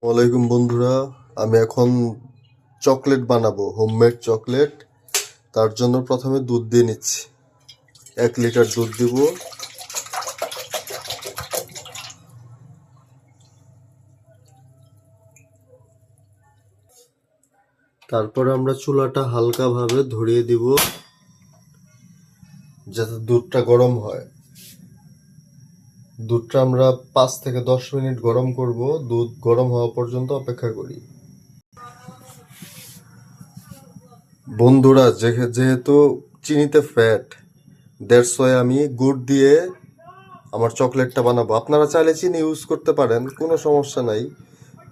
ওয়ালাইকুম বন্ধুরা, আমি এখন চকলেট বানাবো, হোমমেড চকলেট। তার জন্য প্রথমে দুধ দিয়ে নিচ্ছি। 1 লিটার দুধ দিব। তারপরে আমরা চুলাটা হালকাভাবে ধরিয়ে দিব যাতে দুধটা গরম হয়। দুধটা আমরা 5 থেকে 10 মিনিট গরম করব। দুধ গরম হওয়া পর্যন্ত অপেক্ষা করি। বন্ধুরা, যেহেতু চিনিতে ফ্যাট, দ্যাটস ওয়াই আমি গুড় দিয়ে আমার চকলেটটা বানাবো। আপনারা চাইলে চিনি ইউজ করতে পারেন, কোনো সমস্যা নাই,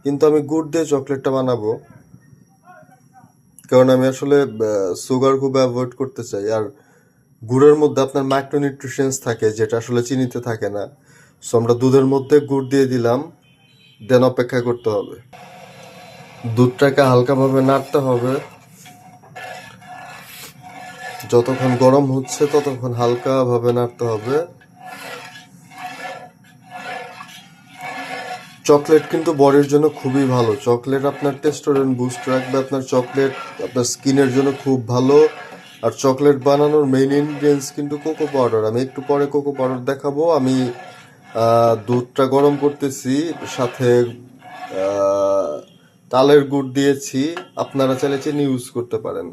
কিন্তু আমি গুড় দিয়ে চকলেটটা বানাবো, কারণ আমি আসলে সুগার খুব অ্যাভয়েড করতে চাই। আর গুড়ের মধ্যে আপনার মাইক্রোনিউট্রিশনস থাকে, যেটা আসলে চিনিতে থাকে না। সো আমরা দুধের মধ্যে গুড় দিয়ে দিলাম, দেন অপেক্ষা করতে হবে। দুধটাকে হালকাভাবে নাড়তে হবে। যতক্ষণ গরম হচ্ছে ততক্ষণ হালকাভাবে নাড়তে হবে। চকলেট কিন্তু বডির জন্য খুবই ভালো। চকলেট আপনার টেস্টোস্টেরন বুস্ট রাখবে। চকলেট আপনার স্কিনের জন্য খুব ভালো। আর চকলেট বানানোর মেইন ইনগ্রিডিয়েন্টস কিন্তু কোকো পাউডার। আমি একটু পরে কোকো পাউডার দেখাবো। আমি দুধটা গরম করতেছি, সাথে তালের গুড় দিয়েছি। আপনারা চাইলে চিনি ইউজ করতে পারেন।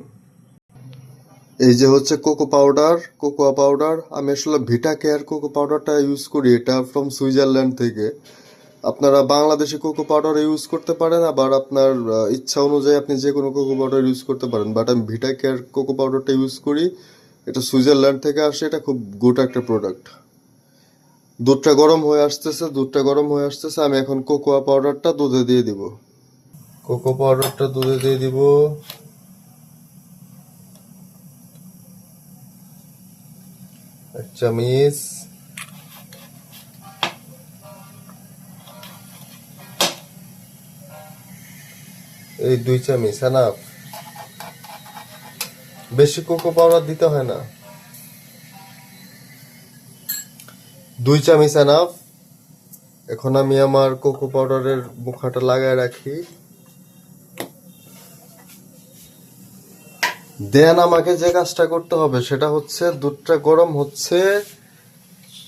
এই যে হচ্ছে কোকোয়া পাউডার। আমি আসলে ভিটা কেয়ার কোকো পাউডারটা ইউজ করি, এটা ফ্রম সুইজারল্যান্ড থেকে। আপনারা বাংলাদেশি কোকো পাউডার ইউজ করতে পারেন, আবার আপনার ইচ্ছা অনুযায়ী আপনি যে কোনো কোকো পাউডার ইউজ করতে পারেন, বাট আমি ভিটা কেয়ার কোকো পাউডারটা ইউজ করি। এটা সুইজারল্যান্ড থেকে আসে, এটা খুব গুড একটা প্রোডাক্ট। দুধটা গরম হয়ে আসতেছে। আমি এখন কোকোয়া পাউডারটা দুধে দিয়ে দিব। কোকো পাউডারটা দুধে দিয়ে দিব। 1 চামচ। এই 2 চামচ এনাফ। বেশি কোকো পাউডার দিতে হয় না, 2 চামচ এনাফ। এখন আমি আমার কোকো পাউডারের মুখাটা লাগায় রাখি। দেন আমাকে যে কাজটা করতে হবে সেটা হচ্ছে, দুধটা গরম হচ্ছে,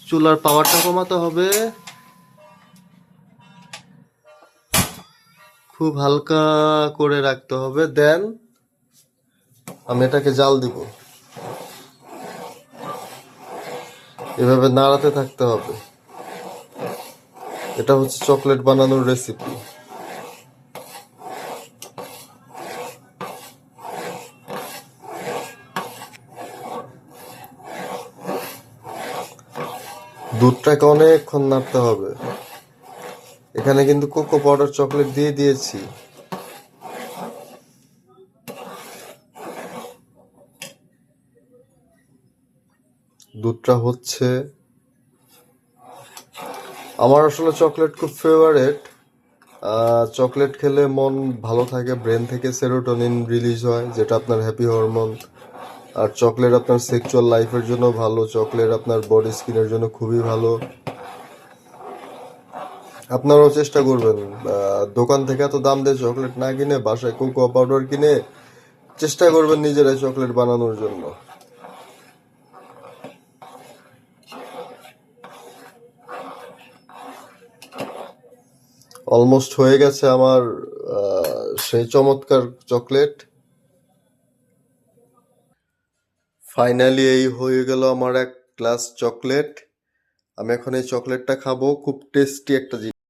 চুলার পাওয়ারটা কমাতে হবে, খুব হালকা করে রাখতে হবে। দেন আমি এটাকে জাল দিব। এভাবে নাড়াতে থাকতে হবে। এটা হচ্ছে চকলেট বানানোর রেসিপি। দুধটাকে অনেকক্ষণ নাড়তে হবে। এখানে কিন্তু কোকো পাউডার চকলেট দিয়ে দিয়েছি। দুধটা হচ্ছে। আমার আসলে চকলেট খুব ফেভারেট। চকলেট খেলে মন ভালো থাকে, ব্রেন থেকে সেরোটোনিন রিলিজ হয়, যেটা আপনার হ্যাপি হরমোন। আর চকলেট আপনার সেক্সুয়াল লাইফের জন্য ভালো। চকলেট আপনার বডি স্কিনের জন্য খুবই ভালো। আপনারাও চেষ্টা করবেন, দোকান থেকে এত দাম দিয়ে চকলেট না কিনে বাসায় কোকো পাউডার কিনে চেষ্টা করবেন নিজেরাই চকলেট বানানোর জন্য। অলমোস্ট হয়ে গেছে আমার সেই চমৎকার চকলেট। ফাইনালি এই হয়ে গেল আমার 1 গ্লাস চকলেট। আমি এখন এই চকলেটটা খাবো। খুব টেস্টি একটা জিনিস।